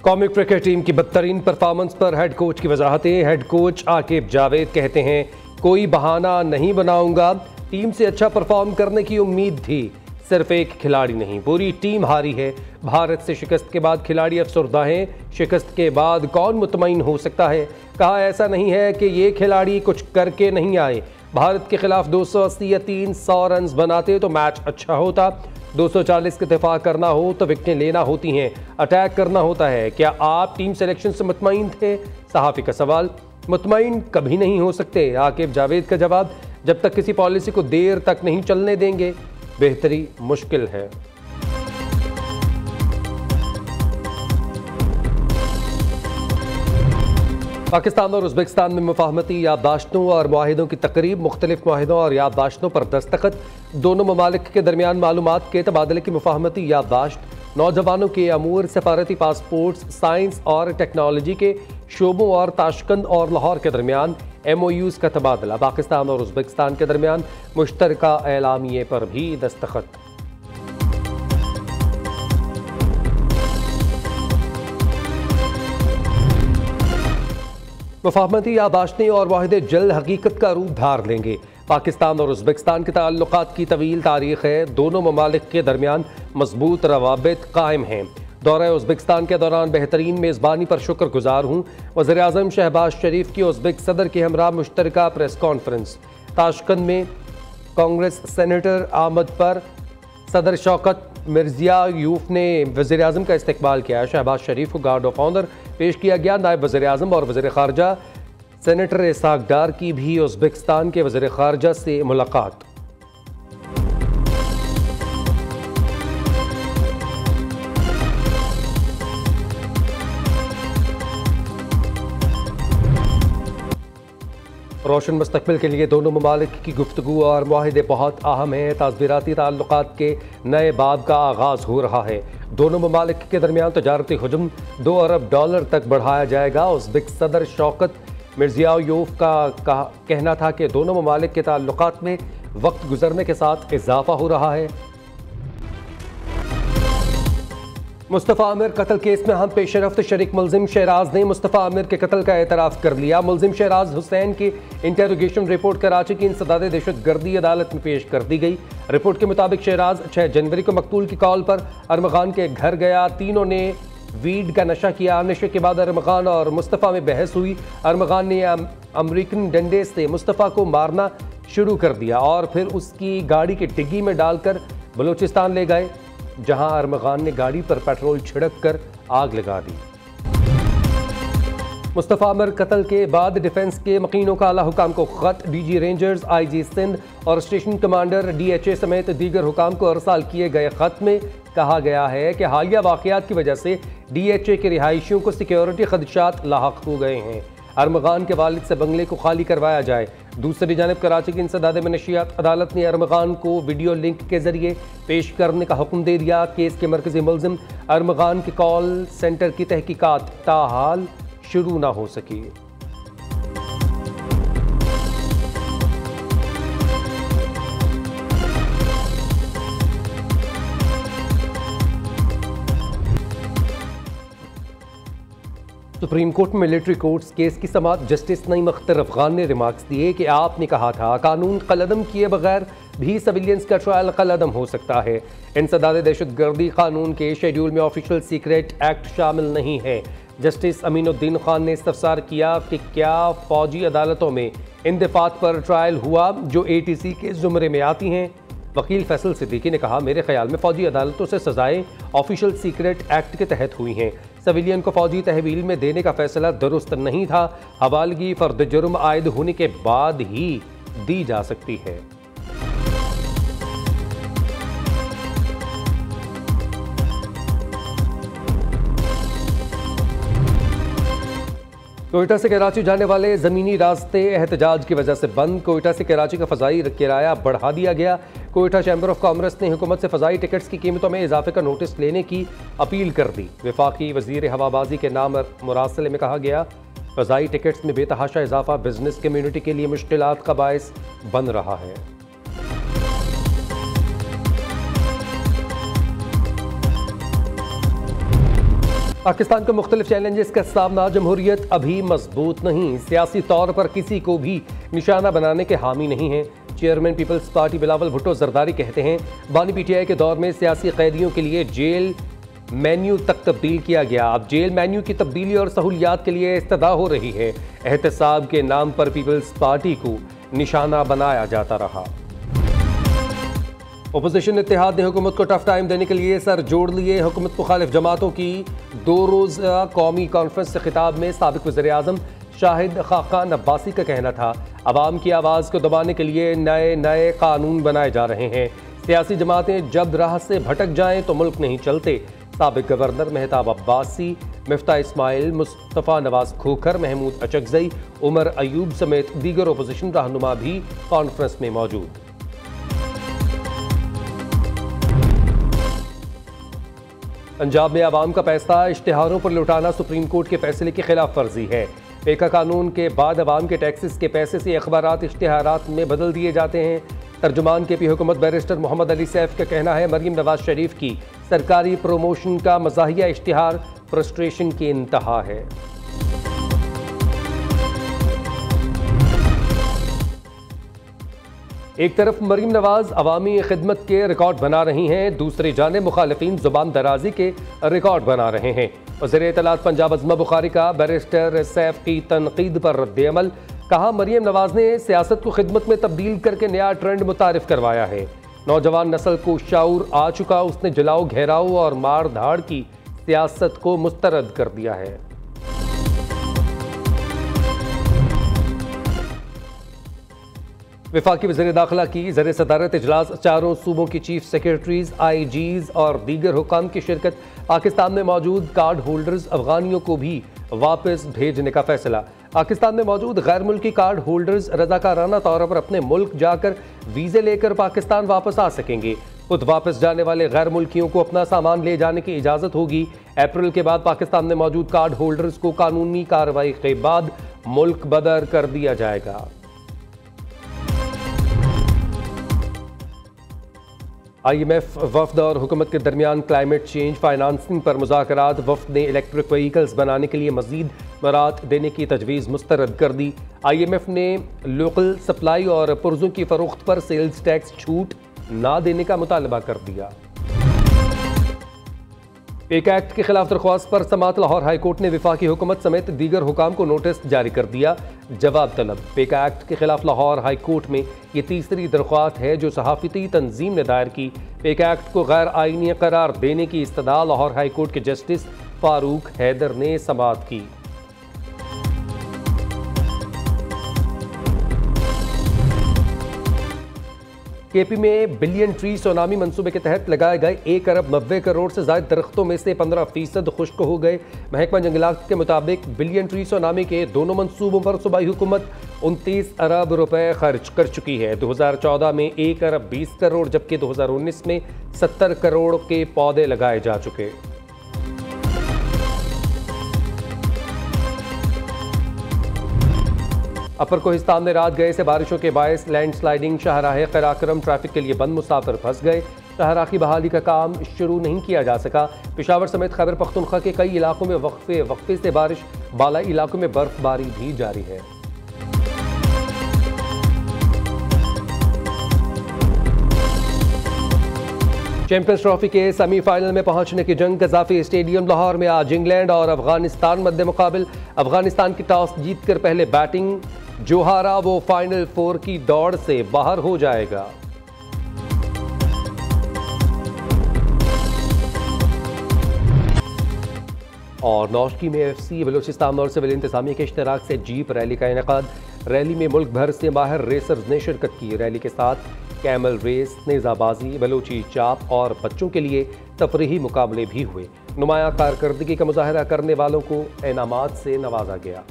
कौमी cricket team की बदतरीन performance पर हेड कोच की वजाहतें। हेड कोच आकिब जावेद कहते हैं, कोई बहाना नहीं बनाऊंगा, टीम से अच्छा परफॉर्म करने की उम्मीद थी, सिर्फ एक खिलाड़ी नहीं पूरी टीम हारी है। भारत से शिकस्त के बाद खिलाड़ी अफसरदा हैं, शिकस्त के बाद कौन मुतमईन हो सकता है। कहा ऐसा नहीं है कि ये खिलाड़ी कुछ करके नहीं आए, भारत के खिलाफ 280 या 300 रन बनाते तो मैच अच्छा होता। 240 का दिफा करना हो तो विकेटें लेना होती हैं, अटैक करना होता है। क्या आप टीम सिलेक्शन से मुतमईन थे? सहाफ़ी का सवाल। मुतमईन कभी नहीं हो सकते, आकिब जावेद का जवाब। जब तक किसी पॉलिसी को देर तक नहीं चलने देंगे, बेहतरी मुश्किल है। पाकिस्तान और उज़्बेकिस्तान में मुफाहमती याददाश्तों और मुआहिदों की तकरीब। मुख्तलिफ मुआहिदों और याददाश्तों पर दस्तखत। दोनों ममालिक के दरमियान मालूमात के तबादले की मुफाहमती याददाश्त। नौजवानों के अमूर, सफारती पासपोर्ट्स, साइंस और टेक्नोलॉजी के शोबों और ताशकंद और लाहौर के दरमियान MOUs का तबादला। पाकिस्तान और उज़्बेकिस्तान के दरमियान मुश्तरका एलामिये पर भी दस्तखत। मुफाहमती याददाश्तें और वाहिदे जल्द हकीकत का रूप धार लेंगे। पाकिस्तान और उज़्बेकिस्तान के ताल्लुकात की तवील तारीख है, दोनों ममालिक के दरमियान मजबूत रवाबित कायम हैं। दौरा उज़्बेकिस्तान के दौरान बेहतरीन मेज़बानी पर शुक्रगुजार हूँ। वज़ीर-ए-आज़म शहबाज शरीफ की उज़्बेक सदर के हमरा मुश्तरका प्रेस कॉन्फ्रेंस। ताशकंद में कांग्रेस सेनेटर आमद पर सदर शौकत मिर्ज़ियायूफ ने वज़ीर-ए-आज़म का इस्तकबाल किया। शहबाज शरीफ को गार्ड ऑफ ऑनर पेश किया गया। नायब वज़ीर-ए-आज़म और वज़ीर ख़ारजा सेनेटर इसाक डार की भी उज़्बेकिस्तान के वज़ीर ख़ारजा से मुलाकात। रोशन मुस्तकबिल के लिए दोनों ममालिक की गुफ्तगू और मुआहिदे बहुत अहम हैं। ताज़बीराती ताल्लुकात के नए बाब का आगाज़ हो रहा है। दोनों ममालिक के दरमियान तजारती हुजूम $2 अरब तक बढ़ाया जाएगा। उज़्बेक सदर शौकत मिर्ज़ियायूफ का कहना था कि दोनों ममालिक के ताल्लुकात में वक्त गुजरने के साथ इजाफा हो रहा है। मुस्तफ़ा आमिर कत्ल केस में हम पेशरफ्त शरीक मुलजिम शहराज ने मुस्तफ़ा आमिर के कत्ल का एतराफ़ कर लिया। मुलजिम शहराज हुसैन की इंटेरोगेशन रिपोर्ट कराची की इंसदाद दहशतगर्दी अदालत में पेश कर दी गई। रिपोर्ट के मुताबिक शहराज 6 जनवरी को मकतूल की कॉल पर अरमगान के घर गया। तीनों ने वीड का नशा किया। नशे के बाद अरमगान और मुस्तफ़ा में बहस हुई। अरमगान ने अमरीकन डंडे से मुस्तफ़ा को मारना शुरू कर दिया और फिर उसकी गाड़ी की डिग्गी में डालकर बलूचिस्तान ले गए, जहां अरमगान ने गाड़ी पर पेट्रोल छिड़क कर आग लगा दी। मुस्तफ़ा आमिर कत्ल के बाद डिफेंस के मकीनों का आला हुकाम को खत। DG रेंजर्स, IG सिंध और स्टेशन कमांडर DHA समेत दीगर हुकाम को अरसाल किए गए खत में कहा गया है कि हालिया वाक़यात की वजह से DHA के रिहायशियों को सिक्योरिटी खदशात लाहक हो गए हैं। अरमगान के वालिद से बंगले को खाली करवाया जाए। दूसरी जानिब कराची की इंसदाद मनशियात अदालत ने अरमगान को वीडियो लिंक के जरिए पेश करने का हुक्म दे दिया। केस के मरकजी मुलजिम अरमगान के कॉल सेंटर की तहकीकात ताहाल शुरू ना हो सकी। सुप्रीम कोर्ट में मिलिट्री कोर्ट्स केस की समाअत जस्टिस नईम अख्तर अफगान ने रिमार्क्स दिए कि आपने कहा था कानून कलअदम किए बगैर भी सिविलियंस का ट्रायल कलअदम हो सकता है। इंसदाद दहशतगर्दी कानून के शेड्यूल में ऑफिशियल सीक्रेट एक्ट शामिल नहीं है। जस्टिस अमीनुद्दीन खान ने इस्तफसार किया कि क्या फौजी अदालतों में इन दफात पर ट्रायल हुआ जो ATC के जुमरे में आती हैं। वकील फैसल सिद्दीकी ने कहा, मेरे ख्याल में फौजी अदालतों से सजाएं ऑफिशियल सीक्रेट एक्ट के तहत हुई हैं। सिविलियन को फौजी तहवील में देने का फैसला दुरुस्त नहीं था। हवालगी फर्द जुर्म आयद होने के बाद ही दी जा सकती है। कोयटा से कराची जाने वाले ज़मीनी रास्ते एहतजाज की वजह से बंद। कोयटा से कराची का फ़ज़ाई किराया बढ़ा दिया गया। कोयटा चैम्बर ऑफ कॉमर्स ने हुकूमत से फ़ज़ाई टिकट्स की कीमतों में इजाफे का नोटिस लेने की अपील कर दी। वफाकी वज़ीर हवाबाजी के नाम मुरासले में कहा गया, फ़ज़ाई टिकट्स में बेतहाशा इजाफा बिजनेस कम्यूनिटी के लिए मुश्किलात का बायस बन रहा है। पाकिस्तान को मुख्तलिफ चैलेंजेस का सामना, जमहूरियत अभी मजबूत नहीं, सियासी तौर पर किसी को भी निशाना बनाने के हामी नहीं है। चेयरमैन पीपल्स पार्टी बिलावल भुट्टो जरदारी कहते हैं, बानी पीटीआई के दौर में सियासी कैदियों के लिए जेल मेन्यू तक तब्दील किया गया। अब जेल मेन्यू की तब्दीली और सहूलियात के लिए इस्तदा हो रही है। एहतसाब के नाम पर पीपल्स पार्टी को निशाना बनाया जाता रहा। अपोजिशन इत्तेहाद ने हुकूमत को टफ टाइम देने के लिए सर जोड़ लिए। हुकूमत मुखालिफ जमातों की 2 रोज़ा कौमी कॉन्फ्रेंस से खिताब में साबिक वज़ीर आज़म शाहिद खाकान अब्बासी का कहना था, अवाम की आवाज़ को दबाने के लिए नए नए कानून बनाए जा रहे हैं। सियासी जमातें जब राह से भटक जाएं तो मुल्क नहीं चलते। साबिक गवर्नर मेहताब अब्बासी, मिफ्ता इस्माइल, मुस्तफ़ा नवाज खोखर, महमूद अचकज़ई, उमर अयूब समेत दीगर अपोजिशन रहनुमा भी कॉन्फ्रेंस में मौजूद। पंजाब में आवाम का पैसा इश्तिहारों पर लुटाना सुप्रीम कोर्ट के फैसले की खिलाफ वर्जी है। पेका कानून के बाद आवाम के टैक्सेस के पैसे से अखबारात इश्तिहारात में बदल दिए जाते हैं। तर्जुमान के पी हुकूमत बैरिस्टर मोहम्मद अली सैफ का कहना है, मरीम नवाज शरीफ की सरकारी प्रोमोशन का मज़ाहिया इश्तिहार फ्रस्ट्रेशन की इंतहा है। एक तरफ मरीम नवाज अवामी खिदमत के रिकॉर्ड बना रही हैं, दूसरी जानिब मुखालिफिन जुबान दराजी के रिकॉर्ड बना रहे हैं। वज़ीर इत्तलात पंजाब अज़मा बुखारी का बैरिस्टर सैफ की तनकीद पर रद्द-ए-अमल, कहा मरीम नवाज ने सियासत को खिदमत में तब्दील करके नया ट्रेंड मुतारिफ करवाया है। नौजवान नस्ल को शाऊर आ चुका, उसने जलाओ घेराव और मार धाड़ की सियासत को मुस्तरद कर दिया है। वफाकी वज़ीर दाखिला की ज़र सदारत इजलास, चारों सूबों की चीफ सेक्रेटरीज, IGs और दीगर हुकाम की शिरकत। पाकिस्तान में मौजूद कार्ड होल्डर्स अफगानियों को भी वापस भेजने का फैसला। पाकिस्तान में मौजूद गैर मुल्की कार्ड होल्डर्स रज़ाकाराना तौर पर अपने मुल्क जाकर वीज़े लेकर पाकिस्तान वापस आ सकेंगे। खुद वापस जाने वाले गैर मुल्कियों को अपना सामान ले जाने की इजाज़त होगी। अप्रैल के बाद पाकिस्तान में मौजूद कार्ड होल्डर्स को कानूनी कार्रवाई के बाद मुल्क बदर कर दिया जाएगा। IMF वफ्द और हुकूमत के दरमियान क्लाइमेट चेंज फाइनेंसिंग पर मुज़ाकरात। वफ्द ने इलेक्ट्रिक व्हीकल्स बनाने के लिए मज़ीद मरात देने की तजवीज़ मुस्तरद कर दी। IMF ने लोकल सप्लाई और पुर्जों की फ़रोख्त पर सेल्स टैक्स छूट ना देने का मुतालबा कर दिया। पेक एक्ट के खिलाफ दरख्वास्त पर समात लाहौर हाई कोर्ट ने वफाकी हुकूमत समेत दीगर हुकाम को नोटिस जारी कर दिया। जवाब तलब। पेक एक्ट के खिलाफ लाहौर हाई कोर्ट में ये तीसरी दरख्वास्त है जो सहाफ़ती तंजीम ने दायर की। पेक एक्ट को गैर आईनी करार देने की इस्तदा लाहौर हाई कोर्ट के जस्टिस फारूक हैदर ने समात की। केपी में बिलियन ट्री सोनामी मंसूबे के तहत लगाए गए 1 अरब 90 करोड़ से ज्यादा दरख्तों में से 15% खुश्क हो गए। महकमा जंगलात के मुताबिक बिलियन ट्री सोनामी के दोनों मंसूबों पर सूबाई हुकूमत 29 अरब रुपए खर्च कर चुकी है। 2014 में 1 अरब 20 करोड़ जबकि 2019 में 70 करोड़ के पौधे लगाए जा चुके। अपर कोहिस्तान में रात गए से बारिशों के बायस लैंडस्लाइडिंग, शाहराह क़राक़रम ट्रैफिक के लिए बंद, मुसाफिर फंस गए। शाहराह की बहाली का काम शुरू नहीं किया जा सका। पेशावर समेत खैबर पख्तूनख्वा के कई इलाकों में वक्फे से बारिश, बालाई इलाकों में बर्फबारी भी जारी है। चैंपियंस ट्रॉफी के सेमीफाइनल में पहुंचने की जंग कज़ाफ़ी स्टेडियम लाहौर में आज इंग्लैंड और अफगानिस्तान मद्दे मुकाबिल। अफगानिस्तान की टॉस जीतकर पहले बैटिंग, जो हारा वो फाइनल 4 की दौड़ से बाहर हो जाएगा। और नौशकी में FC बलूचिस्तान और सिविल इंतजामिया के इश्तराक से जीप रैली का इनेकाद। रैली में मुल्क भर से माहिर रेसर्स ने शिरकत की। रैली के साथ कैमल रेस, नेज़ाबाजी, बलूची चाप और बच्चों के लिए तफरीही मुकाबले भी हुए। नुमाया कारकर्दगी का मुजाहरा करने वालों को इनामात से नवाजा गया।